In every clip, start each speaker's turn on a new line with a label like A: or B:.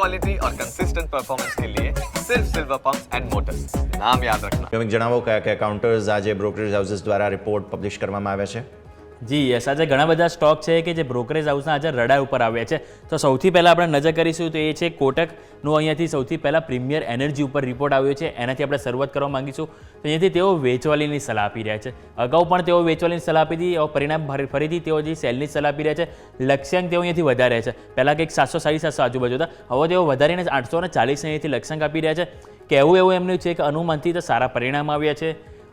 A: Quality और consistent performance के लिए सिर्फ सिल्वर पंप्स एंड मोटर्स, नाम याद रखना।
B: તમે જણાવો કયા કયા કાઉન્ટર્સ આજે બ્રોકરેજ હાઉસીસ દ્વારા રિપોર્ટ પબ્લિશ કરવામાં આવ્યા છે?
C: જી યસ, આજે ઘણા બધા સ્ટોક છે કે જે બ્રોકરેજ હાઉસના આજે રડાર ઉપર આવ્યા છે. તો સૌથી પહેલાં આપણે નજર કરીશું તો એ છે કોટકનો. અહીંયાથી સૌથી પહેલાં પ્રીમિયર એનર્જી ઉપર રિપોર્ટ આવ્યો છે, એનાથી આપણે શરૂઆત કરવા માંગીશું. તો અહીંયાથી તેઓ વેચવાલીની સલાહ આપી રહ્યા છે. અગાઉ પણ તેઓ વેચવાલીની સલાહ આપી હતી, પરિણામ ફરીથી તેઓ જે સેલની સલાહ આપી રહ્યા છે. લક્ષ્યાંક તેઓ અહીંયાથી વધારે છે. પહેલાં કંઈક 700 750 આજુબાજુ હતા, હવે તેઓ વધારીને 840 અહીંયાથી લક્ષ્યાંક આપી રહ્યા છે. કહેવું એવું એમનું છે કે અનુમાનથી તો સારા પરિણામ આવ્યા છે.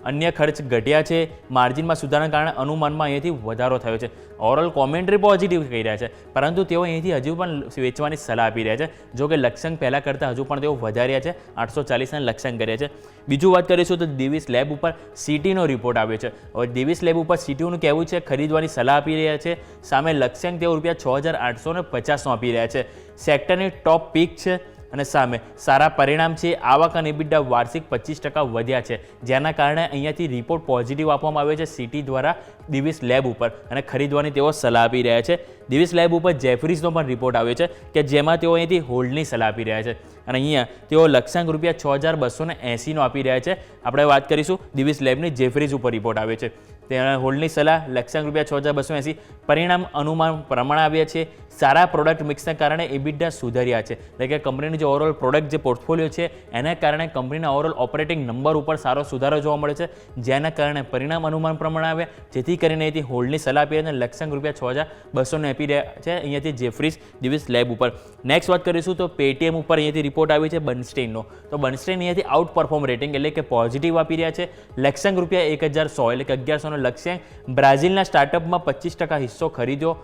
C: અન્ય ખર્ચ ઘટ્યા છે, માર્જિનમાં સુધારાના કારણે અનુમાનમાં અહીંયાથી વધારો થયો છે. ઓવરઓલ કોમેન્ટ્રી પોઝિટિવ કહી રહ્યા છે, પરંતુ તેઓ અહીંથી હજુ પણ વેચવાની સલાહ આપી રહ્યા છે. જો કે લક્ષ્યાંક પહેલાં કરતાં હજુ પણ તેઓ વધાર્યા છે, 840ના લક્ષ્યાંક કર્યા છે. બીજું વાત કરીશું તો દિવીસ લેબ ઉપર સિટીનો રિપોર્ટ આવ્યો છે. હવે દિવીસ લેબ ઉપર સિટીનું કહેવું છે ખરીદવાની સલાહ આપી રહ્યા છે. સામે લક્ષ્યાંક તેઓ ₹6850 આપી રહ્યા છે. સેક્ટરની ટોપ પીક છે અને સામે સારા પરિણામ છે. આવક અને EBITDA વાર્ષિક 25% વધ્યા છે, જેના કારણે અહીંયાથી રિપોર્ટ પોઝિટિવ આપવામાં આવ્યો છે સિટી દ્વારા દિવીસ લેબ ઉપર, અને ખરીદવાની તેઓ સલાહ આપી રહ્યા છે. દિવીસ લેબ ઉપર જેફરીઝનો પણ રિપોર્ટ આવ્યો છે કે જેમાં તેઓ અહીંથી હોલ્ડની સલાહ આપી રહ્યા છે, અને અહીંયા તેઓ લક્ષ્યાંક ₹6280 આપી રહ્યા છે. આપણે વાત કરીશું દિવીસ લેબની જેફરીઝ ઉપર રિપોર્ટ આવ્યો છે. તેના હોલ્ડની સલાહ લક્ષ્યાંક ₹6280, પરિણામ અનુમાન પ્રમાણે આવ્યા છે. સારા પ્રોડક્ટ મિક્સને કારણે EBITDA સુધર્યા છે, એટલે કે કંપનીનું જે ઓવરઓલ પ્રોડક્ટ જે પોર્ટફોલિયો છે એના કારણે કંપનીના ઓવરઓલ ઓપરેટિંગ નંબર ઉપર સારો સુધારો જોવા મળે છે, જેના કારણે પરિણામ અનુમાન પ્રમાણે આવ્યા, જેથી કરીને અહીંથી હોલ્ડની સલાહ આપી અને લક્ષ્યાંક ₹6200 આપી રહ્યા છે અહીંયાથી જેફરીઝ દિવીસ લેબ ઉપર. નેક્સ્ટ વાત કરીશું તો પેટીએમ ઉપર અહીંયાથી રિપોર્ટ આવ્યો છે બર્નસ્ટેઇનનો. તો બર્નસ્ટેઇન અહીંયાથી આઉટ પરફોર્મ રેટિંગ એટલે કે પોઝિટિવ આપી રહ્યા છે. લક્ષ્યાંક ₹1100 એટલે કે 1100નો લક્ષ્યાંક. બ્રાઝિલના સ્ટાર્ટઅપમાં 25% હિસ્સો ખરીદ્યો.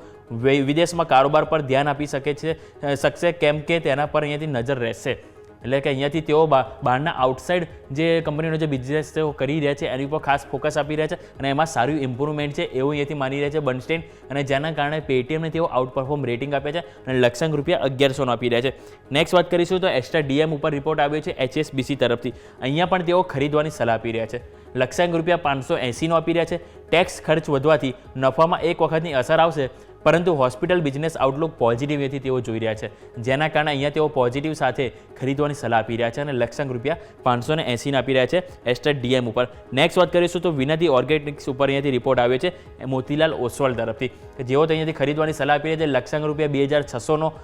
C: વિદેશમાં કારોબાર પર ધ્યાન આપી શકશે કેમ કે તેના પર અહીંયાથી નજર રહેશે. એટલે કે અહીંયાથી તેઓ બહારના આઉટસાઇડ જે કંપનીનો જે બિઝનેસ તેઓ કરી રહ્યા છે એની ઉપર ખાસ ફોકસ આપી રહ્યા છે, અને એમાં સારું ઇમ્પ્રુવમેન્ટ છે એવું અહીંયાથી માની રહ્યા છે બર્નસ્ટેઇન, અને જેના કારણે પેટીએમને તેઓ આઉટ પરફોર્મ રેટિંગ આપ્યા છે અને લક્ષ્યાંક ₹1100 આપી રહ્યા છે. નેક્સ્ટ વાત કરીશું તો એસ્ટ્રા ડીએમ ઉપર રિપોર્ટ આવ્યો છે HSBC તરફથી. અહીંયા પણ તેઓ ખરીદવાની સલાહ આપી રહ્યા છે. લક્ષ્યાંક ₹580 આપી રહ્યા છે. ટેક્સ ખર્ચ વધવાથી નફામાં એક વખતની અસર આવશે, પરંતુ હોસ્પિટલ બિઝનેસ આઉટલુક પોઝિટિવથી તેઓ જોઈ રહ્યા છે, જેના કારણે અહીંયા તેઓ પોઝિટિવ સાથે ખરીદવાની સલાહ આપી રહ્યા છે અને લક્ષ્યાંક ₹580 આપી રહ્યા છે એસ્ટેટ ડીએમ ઉપર. નેક્સ્ટ વાત કરીશું તો વિનતી ઓર્ગેનિક્સ ઉપર અહીંયાથી રિપોર્ટ આવ્યો છે મોતીલાલ ઓસવાલ તરફથી, કે જેઓ અહીંયાથી ખરીદવાની સલાહ આપી રહ્યા છે. લક્ષ્યાંક ₹2600નો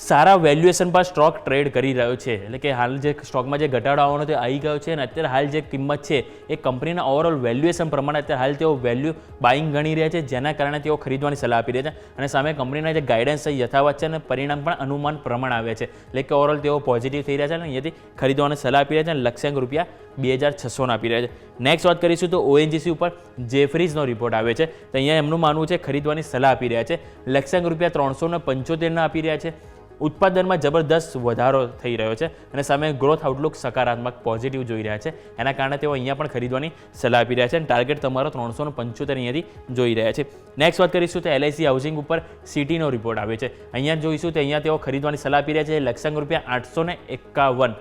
C: સારા વેલ્યુએશન પર સ્ટોક ટ્રેડ કરી રહ્યો છે, એટલે કે હાલ જે સ્ટોકમાં જે ઘટાડો આવવાનો તે આવી ગયો છે, અને અત્યારે હાલ જે કિંમત છે એ કંપનીના ઓવરઓલ વેલ્યુએશન પ્રમાણે અત્યારે હાલ તેઓ વેલ્યુ બાઇંગ ગણી રહ્યા છે, જેના કારણે તેઓ ખરીદવાની સલાહ આપી રહ્યા છે. અને સામે કંપનીના જે ગાઈડન્સ છે યથાવત છે અને પરિણામ પણ અનુમાન પ્રમાણે આવ્યા છે, એટલે કે ઓવરઓલ તેઓ પોઝિટિવ થઈ રહ્યા છે અને અહીંયાથી ખરીદવાની સલાહ આપી રહ્યા છે અને લક્ષ્યાંક ₹2600 આપી રહ્યા છે. નેક્સ્ટ વાત કરીશું તો ONGC ઉપર જેફરીઝનો રિપોર્ટ આવે છે. તો અહીંયા એમનું માનવું છે ખરીદવાની સલાહ આપી રહ્યા છે. લક્ષ્યાંક ₹375 આપી રહ્યા છે. ઉત્પાદનમાં જબરદસ્ત વધારો થઈ રહ્યો છે અને સામે ગ્રોથ આઉટલુક સકારાત્મક પોઝિટિવ જોઈ રહ્યા છે, એના કારણે તેઓ અહીંયા પણ ખરીદવાની સલાહ આપી રહ્યા છે અને ટાર્ગેટ તમારો 375 અહીંયાથી જોઈ રહ્યા છે. નેક્સ્ટ વાત કરીશું તો LIC હાઉસિંગ ઉપર સિટીનો રિપોર્ટ આવે છે. અહીંયા જોઈશું તો અહીંયા તેઓ ખરીદવાની સલાહ આપી રહ્યા છે. લક્ષ્યાંક ₹851.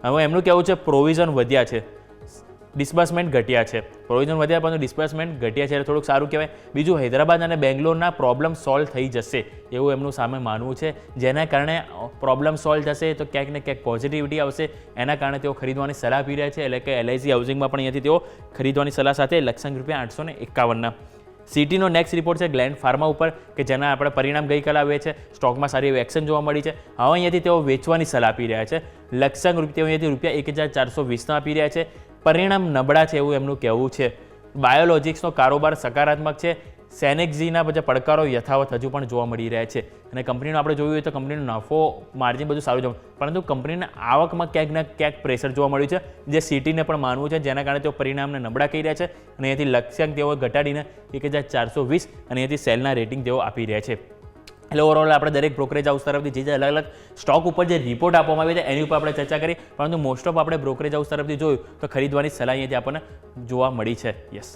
C: હવે એમનું કહેવું છે પ્રોવિઝન વધ્યા છે, ડિસ્બર્સમેન્ટ ઘટ્યા છે. પ્રોવિઝન વધ્યા પરંતુ ડિસ્બર્સમેન્ટ ઘટ્યા છે એટલે થોડુંક સારું કહેવાય. બીજું હૈદરાબાદ અને બેંગ્લોરના પ્રોબ્લેમ સોલ્વ થઈ જશે એવું એમનું સામે માનવું છે, જેના કારણે પ્રોબ્લેમ સોલ્વ થશે તો ક્યાંક ને ક્યાંક પોઝિટિવિટી આવશે, એના કારણે તેઓ ખરીદવાની સલાહ આપી રહ્યા છે. એટલે કે LIC હાઉસિંગમાં પણ અહીંયાથી તેઓ ખરીદવાની સલાહ સાથે લક્ષ્યાંક ₹851. સિટીનો નેક્સ્ટ રિપોર્ટ છે ગ્લેન્ડ ફાર્મા ઉપર, કે જેના આપણે પરિણામ ગઈકાલે આવે છે. સ્ટોકમાં સારી એવી એક્શન જોવા મળી છે. હવે અહીંયાથી તેઓ વેચવાની સલાહ આપી રહ્યા છે. લક્ષ્યાંક તેઓ અહીંયાથી ₹1420 આપી રહ્યા છે. પરિણામ નબળા છે એવું એમનું કહેવું છે. બાયોલોજિક્સનો કારોબાર સકારાત્મક છે. સેનેક્ઝીના બધા પડકારો યથાવત હજુ પણ જોવા મળી રહ્યા છે, અને કંપનીનો આપણે જોયું હોય તો કંપનીનો નફો માર્જિન બધું સારું જોવા, પરંતુ કંપનીના આવકમાં ક્યાંક ને ક્યાંક પ્રેશર જોવા મળ્યું છે, જે સિટીને પણ માનવું છે, જેના કારણે તેઓ પરિણામને નબળા કહી રહ્યા છે. અને અહીંયાથી લક્ષ્યાંક તેઓ ઘટાડીને 1420 અને અહીંયાથી સેલના રેટિંગ તેઓ આપી રહ્યા છે. એટલે ઓવરઓલ આપણે દરેક બ્રોકરેજ હાઉસ તરફથી જે અલગ અલગ સ્ટોક ઉપર જે રિપોર્ટ આપવામાં આવી છે એની ઉપર આપણે ચર્ચા કરી, પરંતુ મોસ્ટ ઓફ આપણે બ્રોકરેજ હાઉસ તરફથી જોયું તો ખરીદવાની સલાહ અહીંયાથી આપણને જોવા મળી છે. યસ.